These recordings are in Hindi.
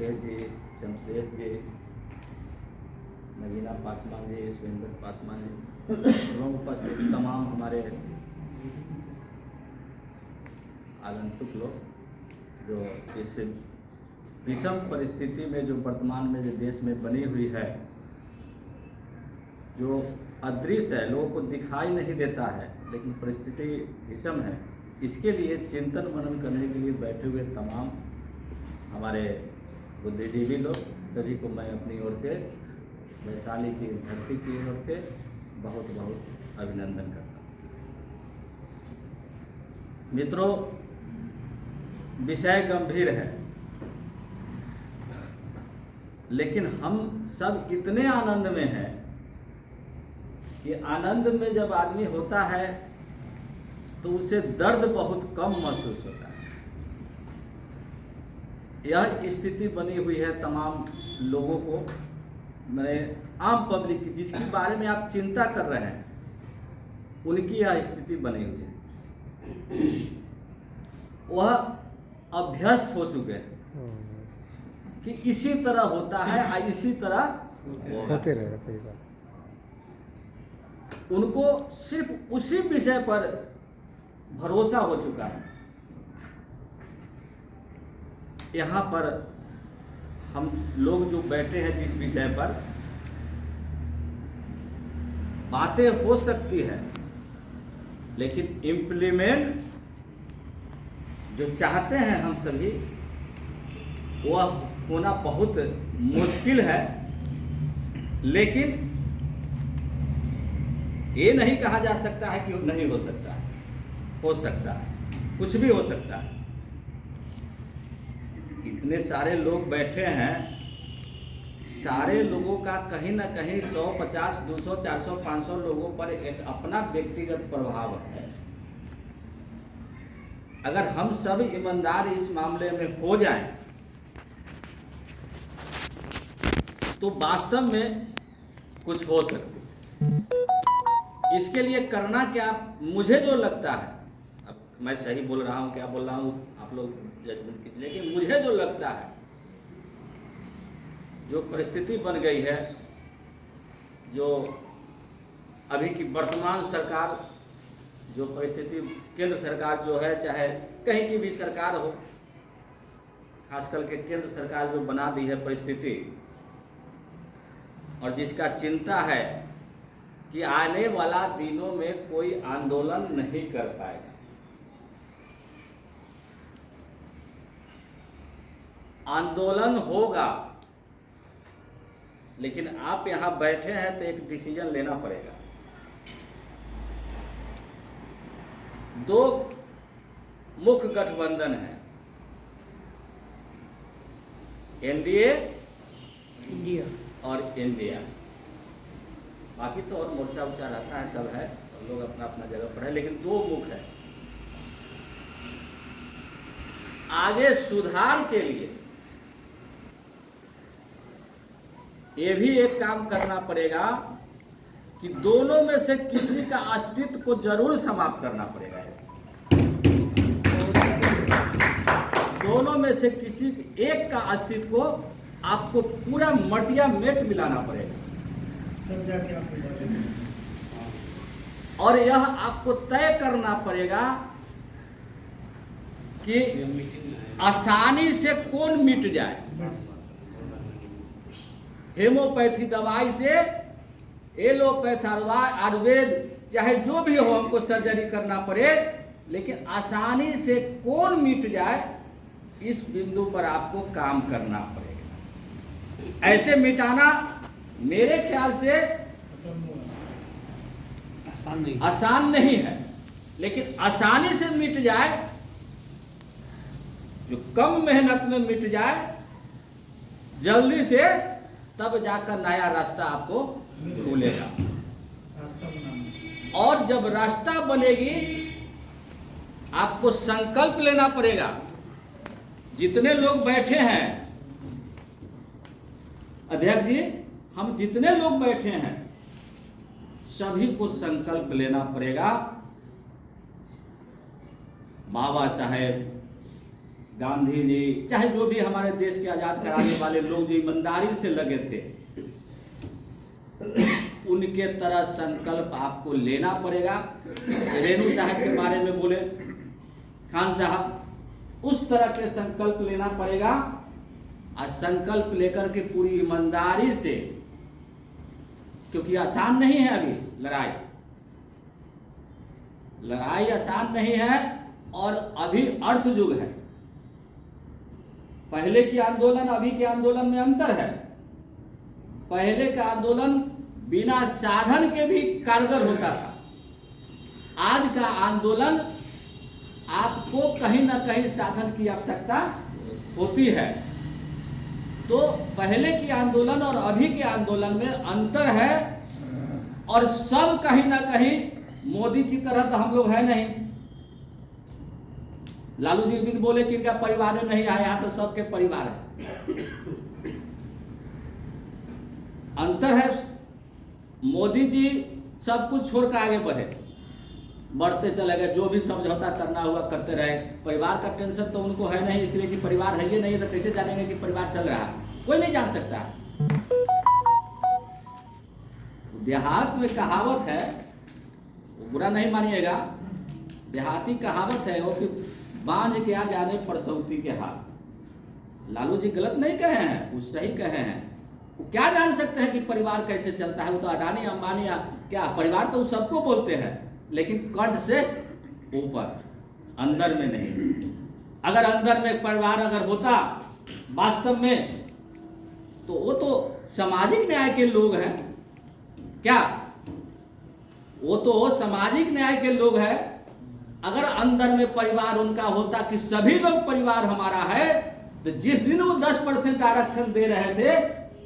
मुकेश जी, चंद्रेश जी, नगीना पासवान जी, सुरेंद्र पासवान जी एवं उपस्थित तमाम हमारे आगंतुक लोग जो इस विषम परिस्थिति में जो वर्तमान में जो देश में बनी हुई है, जो अदृश्य है, लोगों को दिखाई नहीं देता है, लेकिन परिस्थिति विषम है, इसके लिए चिंतन मनन करने के लिए बैठे हुए तमाम हमारे बुद्धिजीवी लोग सभी को मैं अपनी ओर से, वैशाली की धरती की ओर से बहुत बहुत अभिनंदन करता हूँ। मित्रों, विषय गंभीर है, लेकिन हम सब इतने आनंद में हैं कि आनंद में जब आदमी होता है तो उसे दर्द बहुत कम महसूस होता है। यह स्थिति बनी हुई है तमाम लोगों को, मैंने आम पब्लिक की, जिसके बारे में आप चिंता कर रहे हैं, उनकी यह स्थिति बनी हुई है। वह अभ्यस्त हो चुके हैं कि इसी तरह होता है और इसी तरह होते रहेगा। सही बात। उनको सिर्फ उसी विषय पर भरोसा हो चुका है। यहाँ पर हम लोग जो बैठे हैं जिस विषय पर, बातें हो सकती है, लेकिन इम्प्लीमेंट जो चाहते हैं हम सभी, वह होना बहुत मुश्किल है। लेकिन ये नहीं कहा जा सकता है कि नहीं हो सकता है, हो सकता है, कुछ भी हो सकता है। इतने सारे लोग बैठे हैं, सारे लोगों का कहीं ना कहीं 100, 50, 200, 400, 500 लोगों पर एक अपना व्यक्तिगत प्रभाव है। अगर हम सब ईमानदार इस मामले में हो जाएं, तो वास्तव में कुछ हो सकती है। इसके लिए करना क्या, मुझे जो लगता है, अब मैं सही बोल रहा हूँ क्या बोल रहा हूँ आप लोग जजमेंट कीजिए, लेकिन मुझे जो लगता है, जो परिस्थिति बन गई है, जो अभी की वर्तमान सरकार, जो परिस्थिति केंद्र सरकार जो है, चाहे कहीं की भी सरकार हो, खास करके केंद्र सरकार जो बना दी है परिस्थिति, और जिसका चिंता है कि आने वाला दिनों में कोई आंदोलन नहीं कर पाएगा। आंदोलन होगा, लेकिन आप यहाँ बैठे हैं तो एक डिसीजन लेना पड़ेगा। दो मुख्य गठबंधन है, एनडीए इंडिया और इंडिया। बाकी तो और मोर्चा उर्चा रहता है, सब है, और लोग अपना अपना जगह पर है, लेकिन दो मुख्य है। आगे सुधार के लिए ये भी एक काम करना पड़ेगा कि दोनों में से किसी का अस्तित्व को जरूर समाप्त करना पड़ेगा। दोनों में से किसी एक का अस्तित्व को आपको पूरा मटिया मेट मिलाना पड़ेगा, और यह आपको तय करना पड़ेगा कि आसानी से कौन मिट जाए। हेमोपैथी दवाई से एलोपैथ, आयुर्वेद, चाहे जो भी हो, हमको सर्जरी करना पड़े, लेकिन आसानी से कौन मिट जाए, इस बिंदु पर आपको काम करना पड़ेगा। ऐसे मिटाना मेरे ख्याल से आसान नहीं है, लेकिन आसानी से मिट जाए, जो कम मेहनत में मिट जाए जल्दी से, तब जाकर नया रास्ता आपको खुलेगा। और जब रास्ता बनेगी, आपको संकल्प लेना पड़ेगा। जितने लोग बैठे हैं, अध्यक्ष जी, हम जितने लोग बैठे हैं, सभी को संकल्प लेना पड़ेगा। बाबा साहेब गांधी जी, चाहे जो भी हमारे देश के आज़ाद कराने वाले लोग जो ईमानदारी से लगे थे, उनके तरह संकल्प आपको लेना पड़ेगा। रेणु साहब के बारे में बोले खान साहब, उस तरह के संकल्प लेना पड़ेगा और संकल्प लेकर के पूरी ईमानदारी से, क्योंकि आसान नहीं है अभी लड़ाई आसान नहीं है। और अभी अर्थ युग है, पहले की आंदोलन अभी के आंदोलन में अंतर है। पहले का आंदोलन बिना साधन के भी कारगर होता था, आज का आंदोलन आपको कहीं ना कहीं साधन की आवश्यकता होती है। तो पहले की आंदोलन और अभी के आंदोलन में अंतर है। और सब कहीं ना कहीं मोदी की तरह तो हम लोग है नहीं। लालू जी एक दिन बोले कि इनका परिवार में नहीं आया, तो सबके परिवार है। अंतर है, मोदी जी सब कुछ छोड़कर आगे बढ़ते चले गए, जो भी समझौता करना हुआ करते रहे। परिवार का टेंशन तो उनको है नहीं, इसलिए कि परिवार है ही नहीं, तो कैसे जानेंगे कि परिवार चल रहा है? कोई नहीं जान सकता। देहात में कहावत है, बुरा नहीं मानिएगा, देहाती कहावत है वो कि बांझ के आ जाने परसौती के हाथ। लालू जी गलत नहीं कहे हैं, वो सही कहे हैं। वो क्या जान सकते हैं कि परिवार कैसे चलता है? वो तो अडानी अंबानी क्या परिवार तो सबको बोलते हैं, लेकिन कंठ से ऊपर, अंदर में नहीं। अगर अंदर में परिवार अगर होता वास्तव में, तो वो तो सामाजिक न्याय के लोग हैं। क्या वो तो सामाजिक न्याय के लोग हैं। अगर अंदर में परिवार उनका होता कि सभी लोग परिवार हमारा है, तो जिस दिन वो 10% आरक्षण दे रहे थे,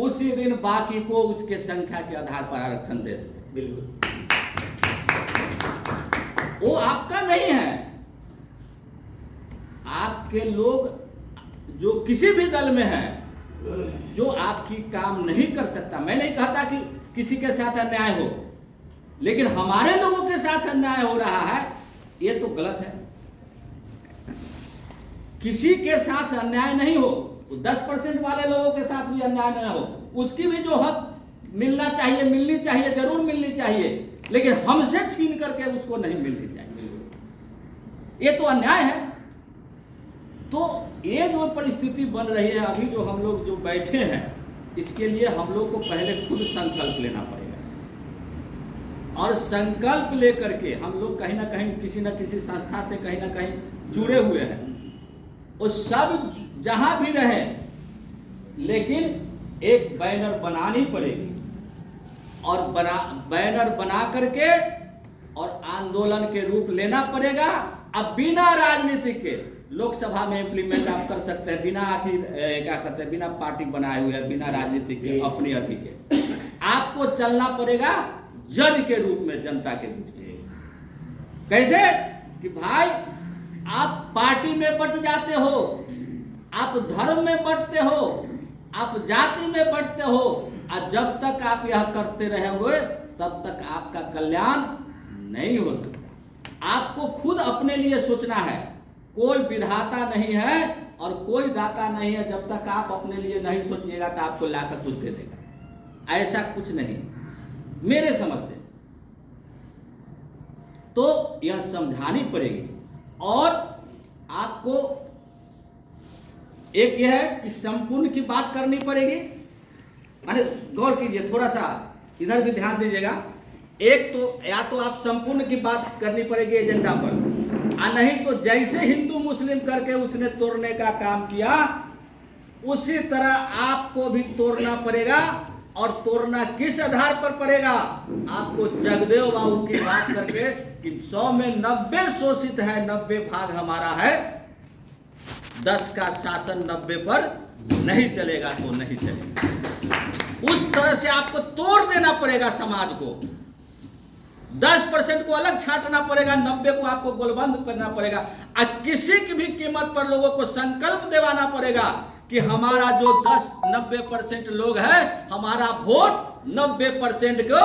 उसी दिन बाकी को उसके संख्या के आधार पर आरक्षण देते थे। बिल्कुल, वो आपका नहीं है। आपके लोग जो किसी भी दल में है, जो आपकी काम नहीं कर सकता, मैं नहीं कहता कि किसी के साथ अन्याय हो, लेकिन हमारे लोगों के साथ अन्याय हो रहा है, ये तो गलत है। किसी के साथ अन्याय नहीं हो, 10% वाले लोगों के साथ भी अन्याय न हो, उसकी भी जो हक मिलना चाहिए, मिलनी चाहिए, जरूर मिलनी चाहिए, लेकिन हमसे छीन करके उसको नहीं मिलनी चाहिए। ये तो अन्याय है। तो ये जो परिस्थिति बन रही है अभी, जो हम लोग जो बैठे हैं, इसके लिए हम लोग को पहले खुद संकल्प लेना पड़ेगा। और संकल्प लेकर के हम लोग कहीं ना कहीं किसी न किसी संस्था से कहीं ना कहीं जुड़े हुए हैं, वो सब जहां भी रहे, लेकिन एक बैनर बनानी पड़ेगी। और बैनर बना करके और आंदोलन के रूप लेना पड़ेगा। अब बिना राजनीति के लोकसभा में इम्प्लीमेंट आप कर सकते हैं, बिना क्या कहते हैं, बिना पार्टी बनाए हुए, बिना राजनीति के, अपनी अथी के। आपको चलना पड़ेगा जज के रूप में जनता के बीच में। कैसे कि भाई आप पार्टी में बंट जाते हो, आप धर्म में बंटते हो, आप जाति में बंटते हो, और जब तक आप यह करते रहोगे तब तक आपका कल्याण नहीं हो सकता। आपको खुद अपने लिए सोचना है। कोई विधाता नहीं है और कोई दाता नहीं है। जब तक आप अपने लिए नहीं सोचिएगा तो आपको लाकर कुछ दे देगा, ऐसा कुछ नहीं मेरे समझ से। तो यह समझानी पड़ेगी। और आपको एक यह है कि संपूर्ण की बात करनी पड़ेगी। माने गौर कीजिए, थोड़ा सा इधर भी ध्यान दीजिएगा। एक तो या तो आप संपूर्ण की बात करनी पड़ेगी एजेंडा पर, और नहीं तो जैसे हिंदू मुस्लिम करके उसने तोड़ने का काम किया, उसी तरह आपको भी तोड़ना पड़ेगा। और तोड़ना किस आधार पर पड़ेगा? आपको जगदेव बाबू की बात करके कि 100 में 90 शोषित है, 90 भाग हमारा है, 10 का शासन 90 पर नहीं चलेगा तो नहीं चलेगा। उस तरह से आपको तोड़ देना पड़ेगा समाज को। 10% को अलग छांटना पड़ेगा, 90 को आपको गोलबंद करना पड़ेगा। और किसी की भी कीमत पर लोगों को संकल्प दिलाना पड़ेगा कि हमारा जो 90% लोग हैं, हमारा वोट 90% को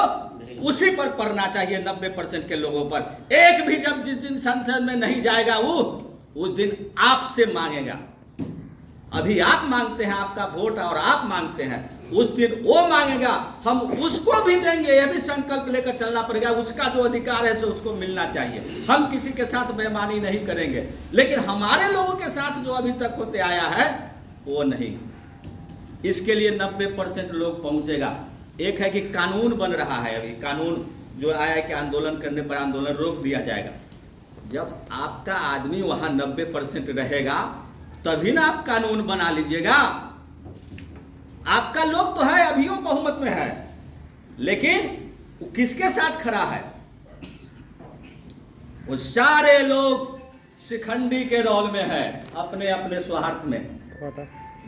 उसी पर पड़ना चाहिए, 90% के लोगों पर। एक भी जब जिस दिन संसद में नहीं जाएगा वो उस दिन आपसे मांगेगा। अभी आप मांगते हैं आपका वोट और आप मांगते हैं, उस दिन वो मांगेगा हम उसको भी देंगे। ये भी संकल्प लेकर चलना पड़ेगा। उसका जो अधिकार है सो उसको मिलना चाहिए। हम किसी के साथ बेईमानी नहीं करेंगे, लेकिन हमारे लोगों के साथ जो अभी तक होते आया है वो नहीं। इसके लिए 90% लोग पहुंचेगा। एक है कि कानून बन रहा है, अभी कानून जो आया है कि आंदोलन करने पर आंदोलन रोक दिया जाएगा। जब आपका आदमी वहां 90% रहेगा तभी ना आप कानून बना लीजिएगा। आपका लोग तो है, अभी वो बहुमत में है, लेकिन वो किसके साथ खड़ा है? वो सारे लोग शिखंडी के रोल में है, अपने अपने स्वार्थ में।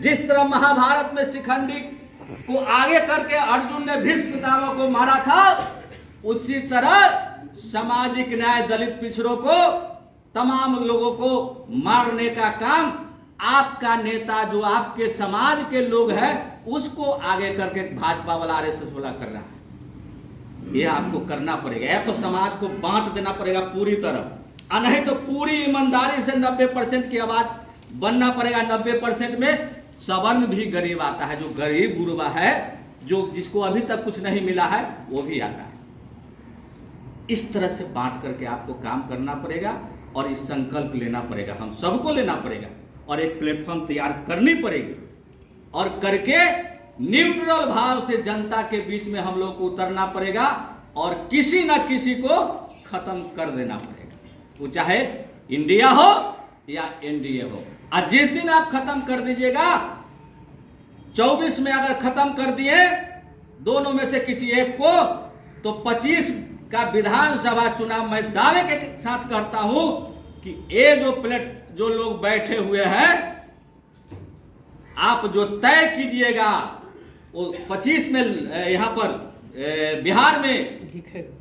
जिस तरह महाभारत में शिखंडी को आगे करके अर्जुन ने भीष्म पितामह को मारा था, उसी तरह सामाजिक न्याय, दलित पिछड़ों को, तमाम लोगों को मारने का काम आपका नेता जो आपके समाज के लोग हैं उसको आगे करके भाजपा वाला, आरएसएस वाला कर रहा है। ये आपको करना पड़ेगा। या तो समाज को बांट देना पड़ेगा पूरी तरह, और नहीं तो पूरी ईमानदारी से 90% की आवाज बनना पड़ेगा। 90% में सवर्ण भी गरीब आता है, जो गरीब गुरबा है, जो जिसको अभी तक कुछ नहीं मिला है वो भी आता है। इस तरह से बांट करके आपको काम करना पड़ेगा और इस संकल्प लेना पड़ेगा, हम सबको लेना पड़ेगा और एक प्लेटफॉर्म तैयार करनी पड़ेगी, और करके न्यूट्रल भाव से जनता के बीच में हम लोग को उतरना पड़ेगा और किसी न किसी को खत्म कर देना पड़ेगा, वो चाहे इंडिया हो या एनडीए हो। और जिस दिन आप खत्म कर दीजिएगा, 24 में अगर खत्म कर दिए दोनों में से किसी एक को, तो 25 का विधानसभा चुनाव मैं दावे के साथ कहता हूं कि ये जो लोग बैठे हुए हैं, आप जो तय कीजिएगा वो 25 में यहां पर बिहार में दिखेगा,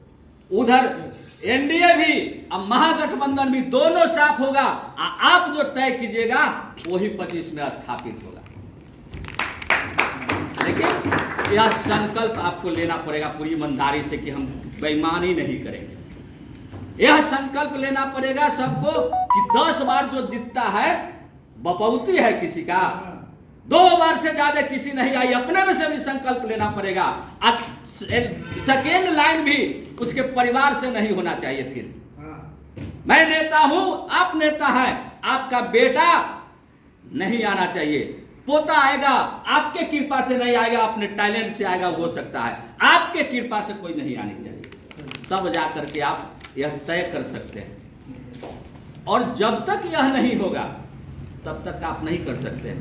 उधर एनडीए भी और महागठबंधन भी दोनों साफ होगा। आप जो तय कीजिएगा वही 25 में स्थापित होगा। लेकिन यह संकल्प आपको लेना पड़ेगा पूरी ईमानदारी से कि हम बेईमानी नहीं करेंगे। यह संकल्प लेना पड़ेगा सबको कि 10 बार जो जीतता है बपौती है किसी का, 2 बार से ज्यादा किसी नहीं आई। अपने में से भी संकल्प लेना पड़ेगा। सेकेंड लाइन भी उसके परिवार से नहीं होना चाहिए। फिर मैं नेता हूं, आप नेता है, आपका बेटा नहीं आना चाहिए, पोता आएगा, आपके कृपा से नहीं आएगा, अपने टैलेंट से आएगा, हो सकता है, आपके कृपा से कोई नहीं आनी चाहिए। तब जाकर के आप यह तय कर सकते हैं। और जब तक यह नहीं होगा तब तक आप नहीं कर सकते।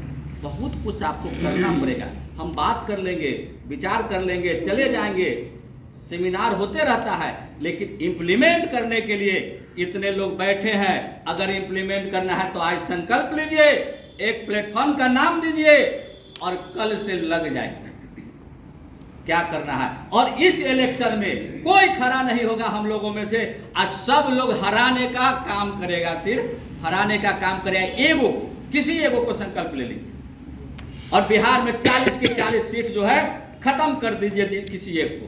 बहुत कुछ आपको करना पड़ेगा। हम बात कर लेंगे, विचार कर लेंगे, चले जाएंगे, सेमिनार होते रहता है, लेकिन इंप्लीमेंट करने के लिए इतने लोग बैठे हैं। अगर इंप्लीमेंट करना है तो आज संकल्प लीजिए, एक प्लेटफॉर्म का नाम दीजिए और कल से लग जाए क्या करना है। और इस इलेक्शन में कोई खड़ा नहीं होगा हम लोगों में से, आज सब लोग हराने का काम करेगा, सिर्फ हराने का काम करेगा। एगो, किसी एगो को संकल्प ले लीजिए और बिहार में 40 की 40 सीट जो है खत्म कर दीजिए किसी एक को।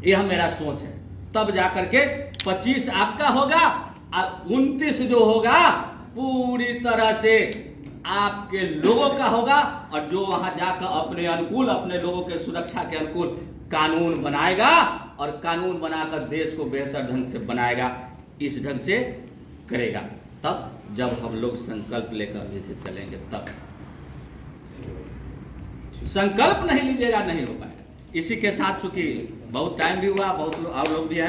यह मेरा सोच है। तब जाकर के 25 आपका होगा और 29 जो होगा पूरी तरह से आपके लोगों का होगा, और जो वहां जाकर अपने अनुकूल, अपने लोगों के सुरक्षा के अनुकूल कानून बनाएगा और कानून बनाकर देश को बेहतर ढंग से बनाएगा। इस ढंग से करेगा। तब जब हम लोग संकल्प लेकर जैसे चलेंगे, तब संकल्प नहीं लीजिएगा नहीं हो पाएगा। इसी के साथ चूंकि बहुत टाइम भी हुआ, बहुत और लोग भी है।